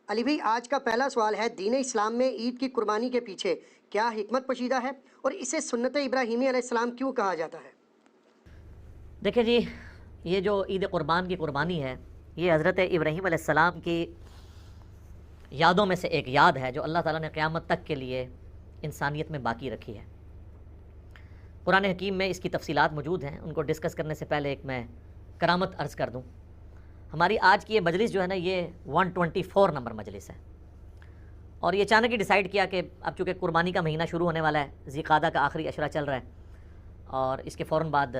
علی بھائی، آج کا پہلا سوال ہے، دین اسلام میں عید کی قربانی کے پیچھے کیا حکمت پوشیدہ ہے اور اسے سنت ابراہیمی علیہ السلام کیوں کہا جاتا ہے؟ دیکھیں جی، یہ جو عید قربان کی قربانی ہے، یہ حضرت ابراہیم علیہ السلام کی یادوں میں سے ایک یاد ہے جو اللہ تعالیٰ نے قیامت تک کے لیے انسانیت میں باقی رکھی ہے۔ قرآن حکیم میں اس کی تفصیلات موجود ہیں، ان کو ڈسکس کرنے سے پہلے ایک میں کرامت عرض کر دوں۔ ہماری آج کی یہ مجلس جو ہے نا، یہ 124 نمبر مجلس ہے، اور یہ اچانک ہی ڈیسائیڈ کیا کہ اب چونکہ قربانی کا مہینہ شروع ہونے والا ہے، ذی قعدہ کا آخری عشرہ چل رہا ہے، اور اس کے فوراً بعد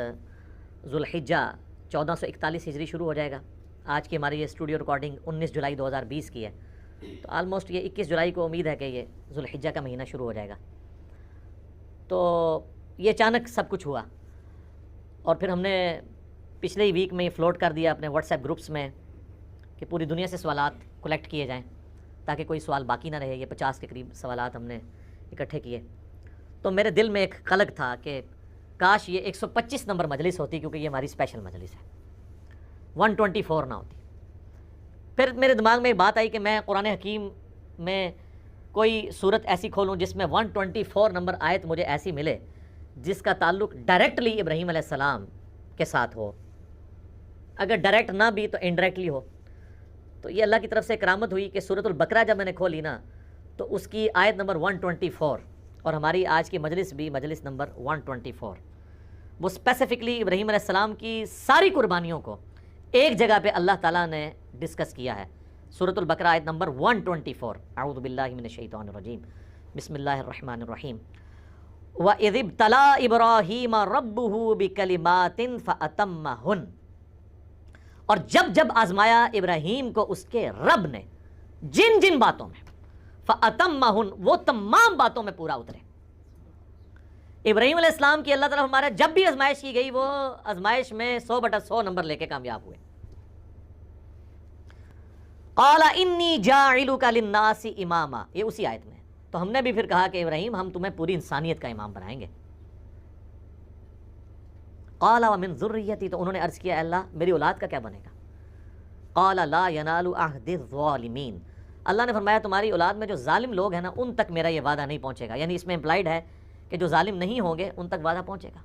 ذو الحجہ 1441 ہجری شروع ہو جائے گا۔ آج کی ہماری یہ اسٹوڈیو ریکارڈنگ 19 جولائی 2020 کی ہے، تو آلموسٹ یہ 21 جولائی کو امید ہے کہ یہ ذو الحجہ کا مہینہ شروع ہو جائے گا۔ تو یہ اچانک سب کچھ ہوا، اور پھر ہم نے پچھلے ہی ویک میں یہ فلوٹ کر دیا اپنے واٹس ایپ گروپس میں کہ پوری دنیا سے سوالات کلیکٹ کیے جائیں تاکہ کوئی سوال باقی نہ رہے۔ یہ 50 کے قریب سوالات ہم نے اکٹھے کیے، تو میرے دل میں ایک قلق تھا کہ کاش یہ 125 نمبر مجلس ہوتی، کیونکہ یہ ہماری اسپیشل مجلس ہے، 124 نہ ہوتی۔ پھر میرے دماغ میں ایک بات آئی کہ میں قرآن حکیم میں کوئی صورت ایسی کھولوں جس میں 124 نمبر آیت مجھے ایسی ملے جس کا تعلق ڈائریکٹلی ابراہیم علیہ السلام کے ساتھ ہو، اگر ڈائریکٹ نہ بھی تو انڈائریکٹلی ہو۔ تو یہ اللہ کی طرف سے کرامت ہوئی کہ سورۃ البقرہ جب میں نے کھولی نا، تو اس کی آیت نمبر 124، اور ہماری آج کی مجلس بھی مجلس نمبر 124، وہ اسپیسیفکلی ابراہیم علیہ السلام کی ساری قربانیوں کو ایک جگہ پہ اللہ تعالیٰ نے ڈسکس کیا ہے۔ سورۃ البقرہ آیت نمبر 124، اعوذ باللہ من الشیطان الرجیم، بسم اللہ الرحمن الرحیم، وَإِذِ ابْتَلَىٰ إِبْرَاهِيمَ رَبُّهُ بِكَلِمَاتٍ فَأَتَمَّهُنَّ، اور جب جب آزمایا ابراہیم کو اس کے رب نے جن جن باتوں میں، فَأَتَمَّهُنَّ، وہ تمام باتوں میں پورا اترے۔ ابراہیم علیہ السلام کی اللہ تعالیٰ ہمارا جب بھی آزمائش کی گئی، وہ آزمائش میں 100/100 نمبر لے کے کامیاب ہوئے۔ قَالَ إِنِّي جَاعِلُكَ لِلنَّاسِ إِمَامًا، یہ اسی آیت میں۔ تو ہم نے بھی پھر کہا کہ ابراہیم، ہم تمہیں پوری انسانیت کا امام بنائیں گے۔ قال ومن ذریتی، تو انہوں نے عرض کیا، اے اللہ میری اولاد کا کیا بنے گا؟ قال لا ینال عہد الظالمین، اللہ نے فرمایا تمہاری اولاد میں جو ظالم لوگ ہیں نا، ان تک میرا یہ وعدہ نہیں پہنچے گا۔ یعنی اس میں امپلائڈ ہے کہ جو ظالم نہیں ہوں گے ان تک وعدہ پہنچے گا۔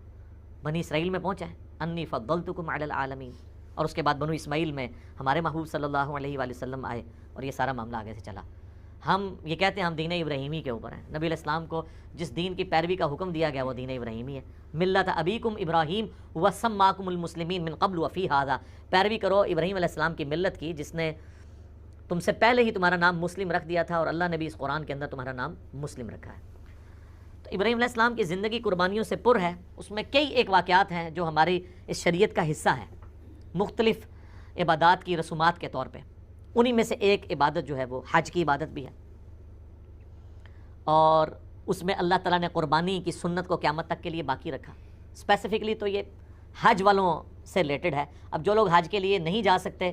بنی اسرائیل میں پہنچا ہے، انی فضلتکم علی العالمین، اور اس کے بعد بنو اسماعیل میں ہمارے محبوب صلی اللہ علیہ وآلہ وسلم آئے، اور یہ سارا معاملہ آگے سے چلا۔ ہم یہ کہتے ہیں ہم دین ابراہیمی کے اوپر ہیں۔ نبی علیہ السلام کو جس دین کی پیروی کا حکم دیا گیا وہ دین ابراہیمی ہے۔ ملت ابیکم ابراہیم وسماکم المسلمین من قبل وفی ھذا، پیروی کرو ابراہیم علیہ السلام کی ملت کی جس نے تم سے پہلے ہی تمہارا نام مسلم رکھ دیا تھا، اور اللہ نے بھی اس قرآن کے اندر تمہارا نام مسلم رکھا ہے۔ تو ابراہیم علیہ السلام کی زندگی قربانیوں سے پر ہے، اس میں کئی ایک واقعات ہیں جو ہماری اس شریعت کا حصہ ہیں، مختلف عبادات کی رسومات کے طور پہ۔ انہی میں سے ایک عبادت جو ہے وہ حج کی عبادت بھی ہے، اور اس میں اللہ تعالیٰ نے قربانی کی سنت کو قیامت تک کے لیے باقی رکھا۔ اسپیسیفکلی تو یہ حج والوں سے ریلیٹڈ ہے۔ اب جو لوگ حج کے لیے نہیں جا سکتے،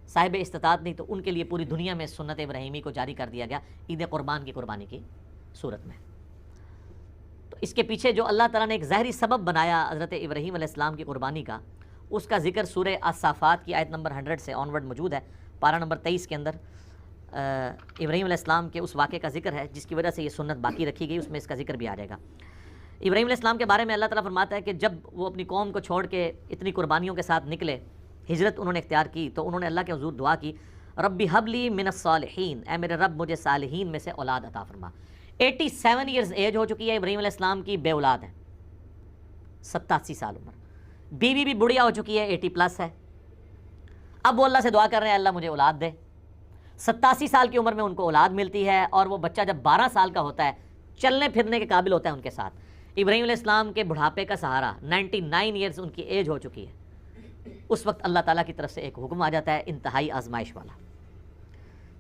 صاحب استطاعت نہیں، تو ان کے لیے پوری دنیا میں سنت ابراہیمی کو جاری کر دیا گیا عید قربان کی قربانی کی صورت میں۔ تو اس کے پیچھے جو اللہ تعالیٰ نے ایک ظاہری سبب بنایا حضرت ابراہیم علیہ السلام کی قربانی کا، اس کا ذکر سورہ الصافات کی آیت نمبر 100 سے آنورڈ موجود ہے۔ پارہ نمبر 23 کے اندر ابراہیم علیہ السلام کے اس واقعے کا ذکر ہے جس کی وجہ سے یہ سنت باقی رکھی گئی، اس میں اس کا ذکر بھی آ جائے گا۔ ابراہیم علیہ السلام کے بارے میں اللہ تعالیٰ فرماتا ہے کہ جب وہ اپنی قوم کو چھوڑ کے اتنی قربانیوں کے ساتھ نکلے، ہجرت انہوں نے اختیار کی، تو انہوں نے اللہ کے حضور دعا کی، ربی حب لی من الصالحین، اے میرے رب مجھے صالحین میں سے اولاد عطا فرما۔ 87 ایئرز ایج ہو چکی ہے ابراہیم علیہ السلام کی، بے اولاد ہیں، 87 سال عمر، بیوی بھی بڑھیا ہو چکی ہے، 80+ ہے۔ اب وہ اللہ سے دعا کر رہے ہیں اللہ مجھے اولاد دے۔ 87 سال کی عمر میں ان کو اولاد ملتی ہے، اور وہ بچہ جب 12 سال کا ہوتا ہے، چلنے پھرنے کے قابل ہوتا ہے ان کے ساتھ۔ ابراہیم علیہ السلام کے بڑھاپے کا سہارا، 99 ایئرز ان کی ایج ہو چکی ہے، اس وقت اللہ تعالیٰ کی طرف سے ایک حکم آ جاتا ہے انتہائی آزمائش والا۔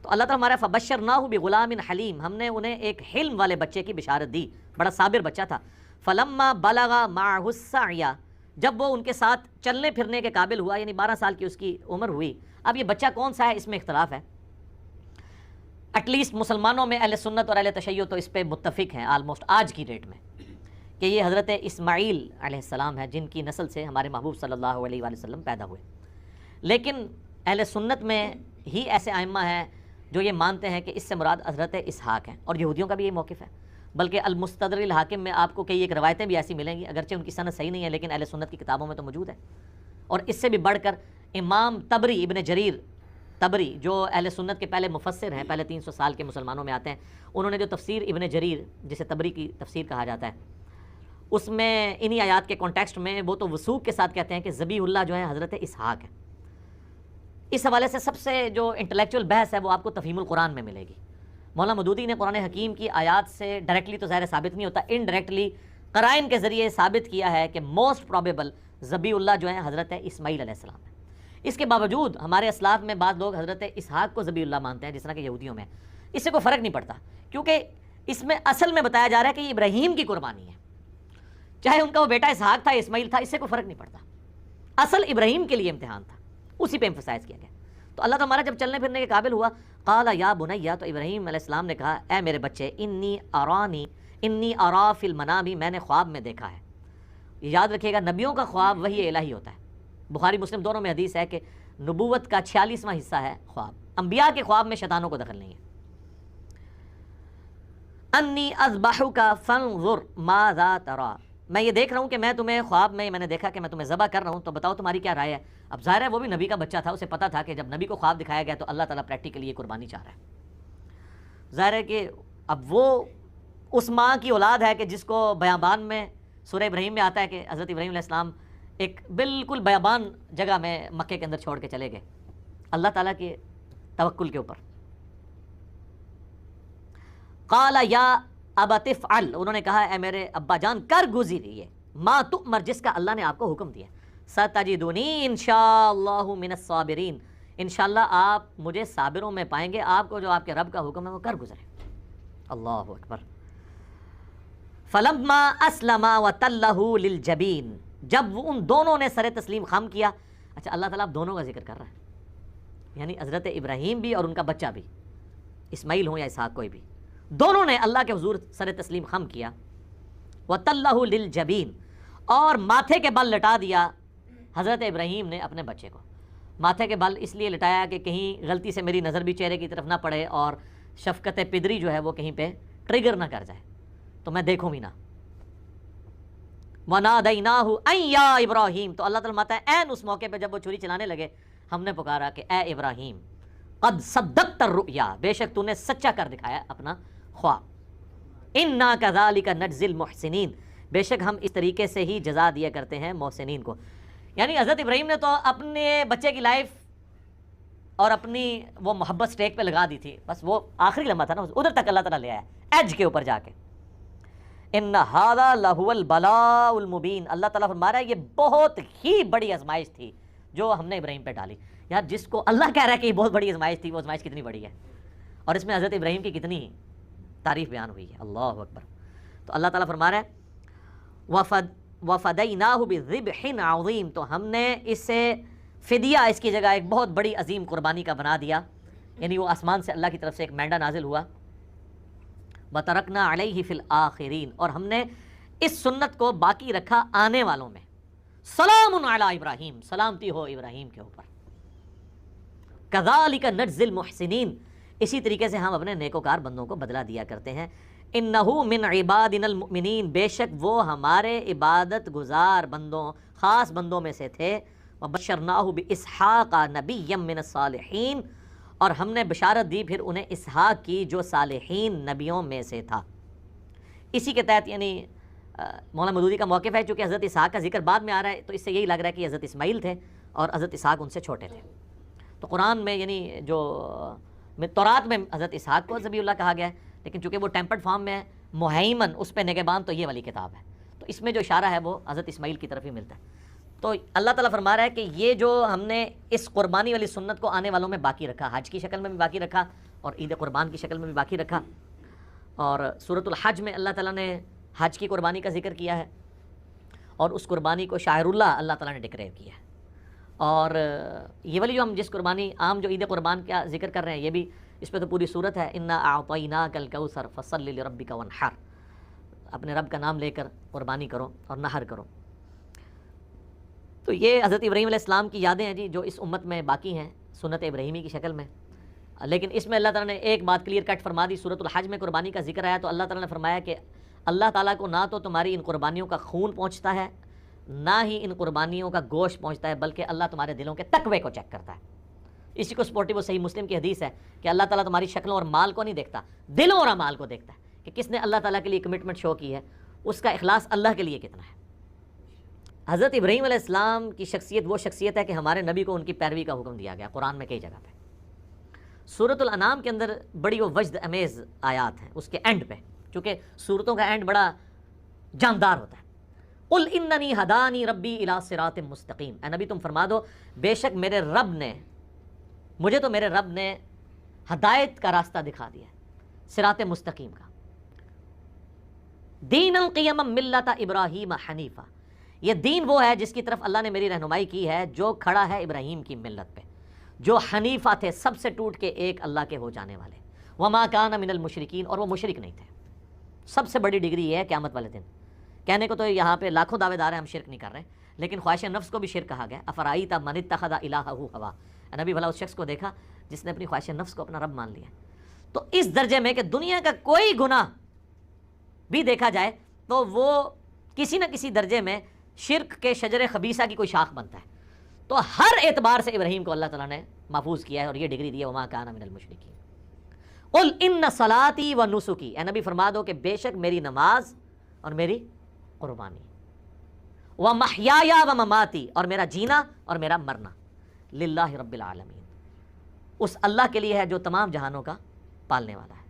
تو اللہ تعالیٰ ہمارا فبشرناہ بغلام حلیم، ہم نے انہیں ایک حلم والے بچے کی بشارت دی، بڑا صابر بچہ تھا۔ فلما بلغ معہ السعی، جب وہ ان کے ساتھ چلنے پھرنے کے قابل ہوا، یعنی 12 سال کی اس کی عمر ہوئی۔ اب یہ بچہ کون سا ہے اس میں اختلاف ہے، ایٹ لیسٹ مسلمانوں میں اہل سنت اور اہل تشیع تو اس پہ متفق ہیں آلموسٹ آج کی ڈیٹ میں، کہ یہ حضرت اسماعیل علیہ السلام ہے جن کی نسل سے ہمارے محبوب صلی اللہ علیہ وآلہ وسلم پیدا ہوئے۔ لیکن اہل سنت میں ہی ایسے ائمہ ہیں جو یہ مانتے ہیں کہ اس سے مراد حضرت اسحاق ہیں، اور یہودیوں کا بھی یہ موقف ہے۔ بلکہ المستدرک الحاکم میں آپ کو کئی ایک روایتیں بھی ایسی ملیں گی، اگرچہ ان کی سند صحیح نہیں ہے لیکن اہل سنت کی کتابوں میں تو موجود ہے۔ اور اس سے بھی بڑھ کر امام طبری، ابن جریر طبری، جو اہل سنت کے پہلے مفسر ہیں، پہلے 300 سال کے مسلمانوں میں آتے ہیں، انہوں نے جو تفسیر ابن جریر جسے طبری کی تفسیر کہا جاتا ہے، اس میں انہی آیات کے کانٹیکسٹ میں وہ تو وثوق کے ساتھ کہتے ہیں کہ ذبیح اللہ جو ہے حضرت اسحاق ہے۔ اس حوالے سے سب سے جو انٹلیکچوئل بحث ہے وہ آپ کو تفہیم القرآن میں ملے گی۔ مولانا مودودی نے قرآن حکیم کی آیات سے ڈائریکٹلی تو ظاہر ثابت نہیں ہوتا، انڈائریکٹلی قرائن کے ذریعے ثابت کیا ہے کہ موسٹ پروبیبل ذبیح اللہ جو ہے حضرت اسماعیل علیہ السلام ہے۔ اس کے باوجود ہمارے اسلاف میں بعض لوگ حضرت اسحاق کو ذبیح اللہ مانتے ہیں، جس طرح کہ یہودیوں میں، اس سے کوئی فرق نہیں پڑتا، کیونکہ اس میں اصل میں بتایا جا رہا ہے کہ یہ ابراہیم کی قربانی ہے، چاہے ان کا وہ بیٹا اسحاق تھا، اسماعیل تھا، اس سے کوئی فرق نہیں پڑتا، اصل ابراہیم کے لیے امتحان تھا، اسی پہ ایمفسائز کیا گیا۔ تو اللہ تعالیٰ جب چلنے پھرنے کے قابل ہوا، قال یا بنیا، تو ابراہیم علیہ السلام نے کہا اے میرے بچے، انی ارا فی المنام، میں نے خواب میں دیکھا ہے۔ یاد رکھیے گا نبیوں کا خواب وحی الہی ہوتا ہے، بخاری مسلم دونوں میں حدیث ہے کہ نبوت کا 46واں حصہ ہے خواب، انبیاء کے خواب میں شیطانوں کو دخل نہیں ہے۔ انی اذبحک فانظر ماذا تری، میں یہ دیکھ رہا ہوں کہ میں تمہیں خواب میں نے دیکھا کہ میں تمہیں ذبح کر رہا ہوں، تو بتاؤ تمہاری کیا رائے ہے۔ اب ظاہر ہے وہ بھی نبی کا بچہ تھا، اسے پتا تھا کہ جب نبی کو خواب دکھایا گیا تو اللہ تعالیٰ پریکٹیکلی یہ قربانی چاہ رہا ہے۔ ظاہر ہے کہ اب وہ اس ماں کی اولاد ہے کہ جس کو بیابان میں سورہ ابراہیم میں آتا ہے کہ حضرت ابراہیم علیہ السلام ایک بالکل بیابان جگہ میں مکے کے اندر چھوڑ کے چلے گئے اللہ تعالیٰ کے توکل کے اوپر۔ قال یا ابت افعل، انہوں نے کہا اے میرے ابا جان کر گزریے ما تؤمر، جس کا اللہ نے آپ کو حکم دیا، ستجدنی انشاءاللہ من الصابرین، انشاءاللہ آپ مجھے صابروں میں پائیں گے، آپ کو جو آپ کے رب کا حکم ہے وہ کر گزرے۔ اللہ اکبر۔ فلما اسلما وتلہ للجبین، جب وہ ان دونوں نے سر تسلیم خم کیا، اچھا اللہ تعالیٰ اب دونوں کا ذکر کر رہا ہے، یعنی حضرت ابراہیم بھی اور ان کا بچہ بھی، اسماعیل ہوں یا اسحاق کوئی بھی، دونوں نے اللہ کے حضور سر تسلیم خم کیا، وتلہ للجبین، اور ماتھے کے بل لٹا دیا حضرت ابراہیم نے اپنے بچے کو۔ ماتھے کے بل اس لیے لٹایا کہ کہیں غلطی سے میری نظر بھی چہرے کی طرف نہ پڑے اور شفقت پدری جو ہے وہ کہیں پہ ٹریگر نہ کر جائے، تو میں دیکھوں بھی نہ۔ وَنَادَيْنَاهُ أَن يَا إِبْرَاهِيمُ، تو اللہ تعالیٰ ماتا ہے این اس موقع پہ جب وہ چھری چلانے لگے، ہم نے پکارا کہ اے ابراہیم قد صدقت الرؤیا، بے شک تو نے سچا کر دکھایا اپنا خواب، اِنَّا كَذَلِكَ نَجْزِي الْمُحْسِنِينَ، بے شک ہم اس طریقے سے ہی جزا دیا کرتے ہیں محسنین کو۔ یعنی حضرت ابراہیم نے تو اپنے بچے کی لائف اور اپنی وہ محبت سٹیک پہ لگا دی تھی، بس وہ آخری لمحہ تھا نا، ادھر تک اللہ تعالیٰ لے آیا ایج کے اوپر جا کے۔ ان ھذا لہو البلاء المبین، اللہ تعالیٰ فرما رہا ہے یہ بہت ہی بڑی آزمائش تھی جو ہم نے ابراہیم پہ ڈالی۔ یار جس کو اللہ کہہ رہا ہے کہ یہ بہت بڑی آزمائش تھی، وہ آزمائش کتنی بڑی ہے، اور اس میں حضرت ابراہیم کی کتنی تعریف بیان ہوئی ہے، اللہ اکبر۔ تو اللہ تعالیٰ فرما رہا ہے وَفَدَيْنَاهُ بِذِبْحٍ عَظِيمٍ، تو ہم نے اسے فدیہ، اس کی جگہ ایک بہت بڑی عظیم قربانی کا بنا دیا، یعنی وہ آسمان سے اللہ کی طرف سے ایک مینڈا نازل ہوا۔ وَتَرَكْنَا عَلَيْهِ فِي الْآخِرِينَ، اور ہم نے اس سنت کو باقی رکھا آنے والوں میں۔ سلام علی ابراہیم، سلامتی ہو ابراہیم کے اوپر۔ كَذَلِكَ نَجْزِي الْمُحْسِنِينَ، اسی طریقے سے ہم اپنے نیکوکار بندوں کو بدلہ دیا کرتے ہیں۔ انہو من عبادنا المؤمنین، بے شک وہ ہمارے عبادت گزار بندوں، خاص بندوں میں سے تھے۔ وبشرناہ باسحاق نبیا من الصالحین، اور ہم نے بشارت دی پھر انہیں اسحاق کی جو صالحین نبیوں میں سے تھا۔ اسی کے تحت یعنی مولانا مودودی کا موقف ہے، چونکہ حضرت اسحاق کا ذکر بعد میں آ رہا ہے تو اس سے یہی لگ رہا ہے کہ حضرت اسماعیل تھے اور حضرت اسحاق ان سے چھوٹے تھے۔ تو قرآن میں یعنی جو تورات میں حضرت اسحاق کو ذبیح اللہ کہا گیا ہے، لیکن چونکہ وہ ٹیمپرڈ فارم میں ہے، مہیمن اس پہ نگہبان تو یہ والی کتاب ہے، تو اس میں جو اشارہ ہے وہ حضرت اسماعیل کی طرف ہی ملتا ہے۔ تو اللہ تعالیٰ فرما رہا ہے کہ یہ جو ہم نے اس قربانی والی سنت کو آنے والوں میں باقی رکھا، حج کی شکل میں بھی باقی رکھا اور عید قربان کی شکل میں بھی باقی رکھا، اور سورۃ الحج میں اللہ تعالیٰ نے حج کی قربانی کا ذکر کیا ہے، اور اس قربانی کو شاعر اللہ اللہ تعالیٰ نے ڈکلیئر کیا ہے۔ اور یہ والی جو ہم جس قربانی عام جو عید قربان کا ذکر کر رہے ہیں، یہ بھی اس پہ تو پوری صورت ہے، انا اعطیناک الکوثر فصل لربک وانحر، اپنے رب کا نام لے کر قربانی کرو اور نحر کرو۔ تو یہ حضرت ابراہیم علیہ السلام کی یادیں ہیں جی، جو اس امت میں باقی ہیں سنت ابراہیمی کی شکل میں۔ لیکن اس میں اللہ تعالیٰ نے ایک بات کلیئر کٹ فرما دی. سورۃ الحج میں قربانی کا ذکر آیا تو اللہ تعالیٰ نے فرمایا کہ اللہ تعالیٰ کو نہ تو تمہاری ان قربانیوں کا خون پہنچتا ہے نہ ہی ان قربانیوں کا گوشت پہنچتا ہے، بلکہ اللہ تمہارے دلوں کے تقوی کو چیک کرتا ہے. اسی کو سپورٹیو صحیح مسلم کی حدیث ہے کہ اللہ تعالیٰ تمہاری شکلوں اور مال کو نہیں دیکھتا، دلوں اور اعمال کو دیکھتا ہے کہ کس نے اللہ تعالیٰ کے لیے کمٹمنٹ شو کی ہے، اس کا اخلاص اللہ کے لیے کتنا ہے. حضرت ابراہیم علیہ السلام کی شخصیت وہ شخصیت ہے کہ ہمارے نبی کو ان کی پیروی کا حکم دیا گیا قرآن میں کئی جگہ پہ. سورۃ الانعام کے اندر بڑی وہ وجد امیز آیات ہیں اس کے اینڈ پہ، چونکہ سورتوں کا اینڈ بڑا جاندار ہوتا ہے. قل اننی ہدانی ربی الی صراط مستقیم، اے نبی تم فرما دو بے شک میرے رب نے ہدایت کا راستہ دکھا دیا ہے، صراط مستقیم کا. دین القیم ملت ابراہیم حنیفہ، یہ دین وہ ہے جس کی طرف اللہ نے میری رہنمائی کی ہے جو کھڑا ہے ابراہیم کی ملت پہ، جو حنیفہ تھے سب سے ٹوٹ کے ایک اللہ کے ہو جانے والے. وما کان من المشرکین، اور وہ مشرک نہیں تھے. سب سے بڑی ڈگری یہ ہے قیامت والے دن. کہنے کو تو یہاں پہ لاکھوں دعوے دار ہیں ہم شرک نہیں کر رہے، لیکن خواہش نفس کو بھی شرک کہا گیا. افرائیت من اتخذ الہہ ہوا، نبی بھلا اس شخص کو دیکھا جس نے اپنی خواہش نفس کو اپنا رب مان لیا. تو اس درجے میں کہ دنیا کا کوئی گناہ بھی دیکھا جائے تو وہ کسی نہ کسی درجے میں شرک کے شجر خبیثہ کی کوئی شاخ بنتا ہے. تو ہر اعتبار سے ابراہیم کو اللہ تعالیٰ نے محفوظ کیا ہے اور یہ ڈگری دی ہے وما کان من المشرکین. قل ان صلاتی و نسکی، اے نبی فرما دو کہ بے شک میری نماز اور میری قربانی، و محیایا و مماتی، اور میرا جینا اور میرا مرنا، للہ رب العالمین، اس اللہ کے لیے ہے جو تمام جہانوں کا پالنے والا ہے.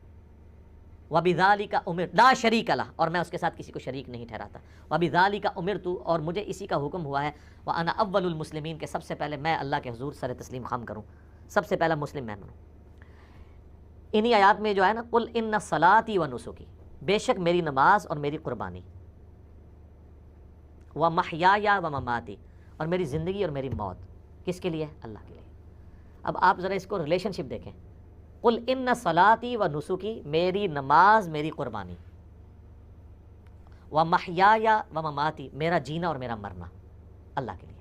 وَبِذَالِكَ أُمِرْتُ لا شریک لہ، اور میں اس کے ساتھ کسی کو شریک نہیں ٹھہراتا. وَبِذَالِكَ أُمِرْتُ، اور مجھے اسی کا حکم ہوا ہے. وَأَنَا أَوَّلُ الْمُسْلِمِينَ، کہ سب سے پہلے میں اللہ کے حضور سر تسلیم خم کروں، سب سے پہلا مسلم میں بنوں. انہی آیات میں جو ہے نا قُلْ إِنَّ صَلَاتِي وَنُسُكِي، بے شک میری نماز اور میری قربانی، وَمَحْيَايَ وَمَمَاتِي، اور میری زندگی اور میری موت کس کے لیے؟ اللہ کے لیے. اب آپ ذرا اس کو ریلیشن شپ دیکھیں. قل ان صلاتی و نسکی، میری نماز میری قربانی، و محیایا و مماتی، میرا جینا اور میرا مرنا اللہ کے لیے.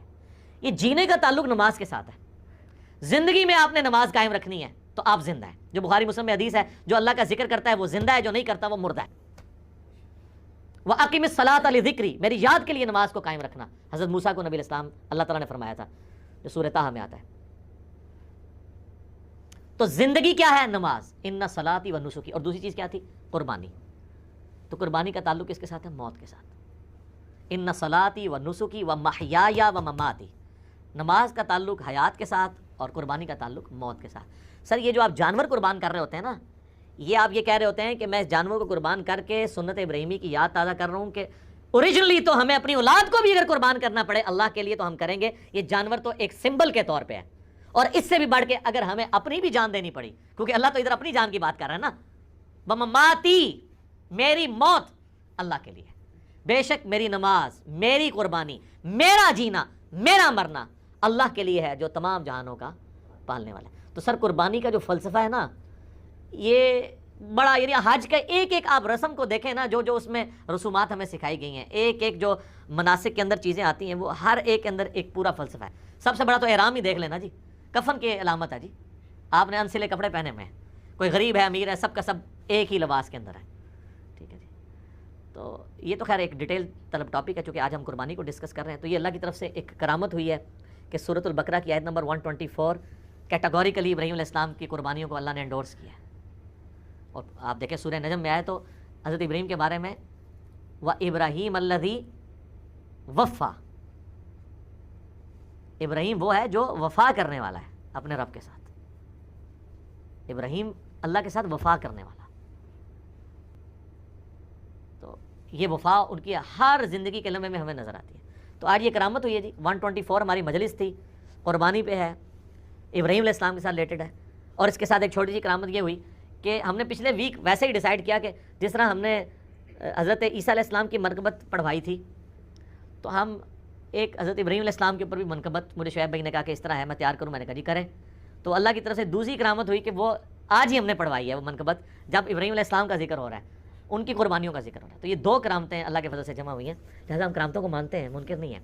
یہ جینے کا تعلق نماز کے ساتھ ہے. زندگی میں آپ نے نماز قائم رکھنی ہے تو آپ زندہ ہیں. جو بخاری مسلم میں حدیث ہے جو اللہ کا ذکر کرتا ہے وہ زندہ ہے، جو نہیں کرتا وہ مردہ ہے. وَأَقِمِ الصَّلَاةَ لِذِكْرِي، میری یاد کے لیے نماز کو قائم رکھنا. حضرت موسیٰ کو نبی علیہ السلام اللہ تعالیٰ نے فرمایا تھا جو سورہ طٰہٰ میں آتا ہے. تو زندگی کیا ہے؟ نماز. ان صلاتی و نسکی، اور دوسری چیز کیا تھی؟ قربانی. تو قربانی کا تعلق کس کے ساتھ ہے؟ موت کے ساتھ. ان صلاتی و نسکی و محیایا و مماتی، نماز کا تعلق حیات کے ساتھ اور قربانی کا تعلق موت کے ساتھ. سر یہ جو آپ جانور قربان کر رہے ہوتے ہیں نا، یہ آپ یہ کہہ رہے ہوتے ہیں کہ میں اس جانور کو قربان کر کے سنت ابراہیمی کی یاد تازہ کر رہا ہوں کہ اوریجنلی تو ہمیں اپنی اولاد کو بھی اگر قربان کرنا پڑے اللہ کے لیے تو ہم کریں گے. یہ جانور تو ایک سمبل کے طور پہ ہے، اور اس سے بھی بڑھ کے اگر ہمیں اپنی بھی جان دینی پڑی، کیونکہ اللہ تو ادھر اپنی جان کی بات کر رہا ہے نا. وَمَمَاتِي، میری موت اللہ کے لیے، بے شک میری نماز، میری قربانی، میرا جینا، میرا مرنا اللہ کے لیے ہے جو تمام جہانوں کا پالنے والا ہے. تو سر قربانی کا جو فلسفہ ہے نا، یہ بڑا، یعنی حج کا ایک ایک آپ رسم کو دیکھیں نا، جو جو اس میں رسومات ہمیں سکھائی گئی ہیں، ایک ایک جو مناسک کے اندر چیزیں آتی ہیں، وہ ہر ایک کے اندر ایک پورا فلسفہ ہے. سب سے بڑا تو احرام ہی دیکھ لینا جی، کفن کی علامت ہے جی. آپ نے انسلے کپڑے پہنے ہوئے ہیں، کوئی غریب ہے امیر ہے، سب کا سب ایک ہی لباس کے اندر ہے. ٹھیک ہے جی. تو یہ تو خیر ایک ڈیٹیل طلب ٹاپک ہے، چونکہ آج ہم قربانی کو ڈسکس کر رہے ہیں. تو یہ اللہ کی طرف سے ایک کرامت ہوئی ہے کہ سورۃ البقرہ کی آیت نمبر 124 کیٹاگوریکلی ابراہیم علیہ السلام کی قربانیوں کو اللہ نے انڈورس کیا ہے. اور آپ دیکھیں سورہ نجم میں آئے تو حضرت ابراہیم کے بارے میں وَإِبْرَاهِيمَ الَّذِي وَفَّى، ابراہیم وہ ہے جو وفا کرنے والا ہے اپنے رب کے ساتھ. ابراہیم اللہ کے ساتھ وفا کرنے والا. تو یہ وفا ان کی ہر زندگی کے لمحے میں ہمیں نظر آتی ہے. تو آج یہ کرامت ہوئی ہے جی. 124 ہماری مجلس تھی، قربانی پہ ہے، ابراہیم علیہ السلام کے ساتھ ریلیٹڈ ہے. اور اس کے ساتھ ایک چھوٹی سی کرامت یہ ہوئی کہ ہم نے پچھلے ویک ویسے ہی ڈیسائیڈ کیا کہ جس طرح ہم نے حضرت عیسیٰ علیہ السلام کی منقبت پڑھوائی تھی، تو ہم ایک حضرت ابراہیم علیہ السلام کے اوپر بھی منقبت، مجھے شعیب بھائی نے کہا کہ اس طرح ہے میں تیار کروں، میں نے کہا جی کریں. تو اللہ کی طرف سے دوسری کرامت ہوئی کہ وہ آج ہی ہم نے پڑھوائی ہے وہ منقبت، جب ابراہیم علیہ السلام کا ذکر ہو رہا ہے، ان کی قربانیوں کا ذکر ہو رہا ہے. تو یہ دو کرامتیں اللہ کے فضل سے جمع ہوئی ہیں، لہٰذا ہم کرامتوں کو مانتے ہیں، منکر نہیں ہیں.